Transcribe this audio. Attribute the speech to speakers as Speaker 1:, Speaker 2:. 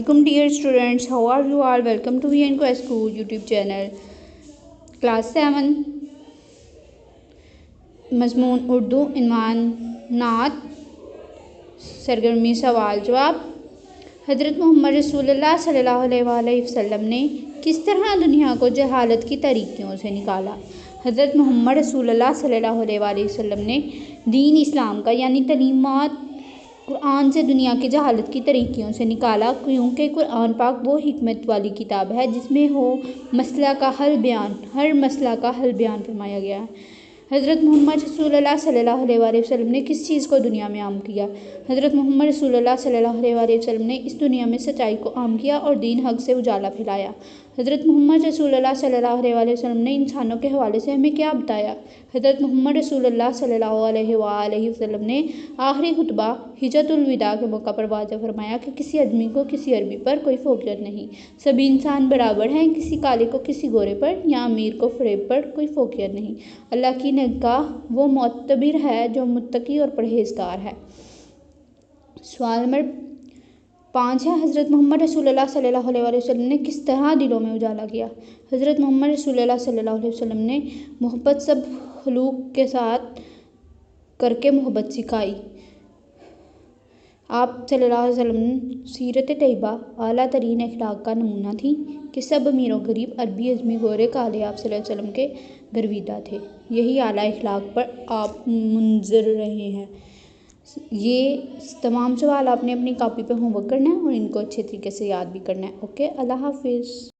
Speaker 1: Welcome dear students, how are you all? Welcome to VNCO School YouTube channel. Class 7 मज़मून Urdu इनवान नात सरगर्मी सवाल जवाब। हज़रत मोहम्मद रसूलुल्लाह सल्लल्लाहु अलैहि वसल्लम ने किस तरह दुनिया को जहालत की तारीकियों से निकाला। हज़रत मोहम्मद रसूलुल्लाह सल्लल्लाहु अलैहि वसल्लम ने दीन इस्लाम का यानी तलीमात कुरान से दुनिया की जहालत की तरीकियों से निकाला, क्योंकि कुरान पाक वो हिकमत वाली किताब है जिसमें हर मसला का हल बयान फरमाया गया है। हज़रत मोहम्मद रसूलुल्लाह सल्लल्लाहु अलैहि वसल्लम ने किस चीज़ को दुनिया में आम किया। हज़रत मोहम्मद रसूलुल्लाह सल्लल्लाहु अलैहि वसल्लम ने इस दुनिया में सच्चाई को आम किया और दीन हक से उजाला फैलाया। हज़रत मोहम्मद रसूलुल्लाह सल्लल्लाहु अलैहि वसल्लम ने इंसानों के हवाले से हमें क्या बताया। हज़रत मोहम्मद रसूलुल्लाह सल्लल्लाहु अलैहि वसल्लम ने आखिरी खुतबा हिज्जतुल विदा के मौका पर वाज़ह फरमाया कि किसी आदमी को किसी अरबी पर कोई फ़ौक़ियत नहीं, सभी इंसान बराबर हैं, किसी काले को किसी गोरे पर या अमीर को फ़रेब पर कोई फ़ौक़ियत नहीं। अल्लाह की निगाह वो मोतबर है जो मुत्तकी और परहेज़गार है। सवाल नंबर 5 है, हज़रत मोहम्मद रसूलुल्लाह सल्लल्लाहु अलैहि वसल्लम ने किस तरह दिलों में उजाला किया। हज़रत मोहम्मद रसूलुल्लाह सल्लल्लाहु अलैहि वसल्लम ने मोहब्बत सब खलूक के साथ करके मोहब्बत सिखाई। आप सल्लल्लाहु अलैहि वसल्लम सीरत तैयबा आला तरीन अखलाक का नमूना थी कि सब अमीर और गरीब, अरबी अजमी गोरे काले आप सल्लल्लाहु अलैहि वसल्लम के गर्विदा थे। यही आला अखलाक पर आप मुनज़र रहे हैं। ये तमाम सवाल आपने अपनी कॉपी पे होमवर्क करना है और इनको अच्छे तरीके से याद भी करना है। ओके, अल्लाह हाफिज़।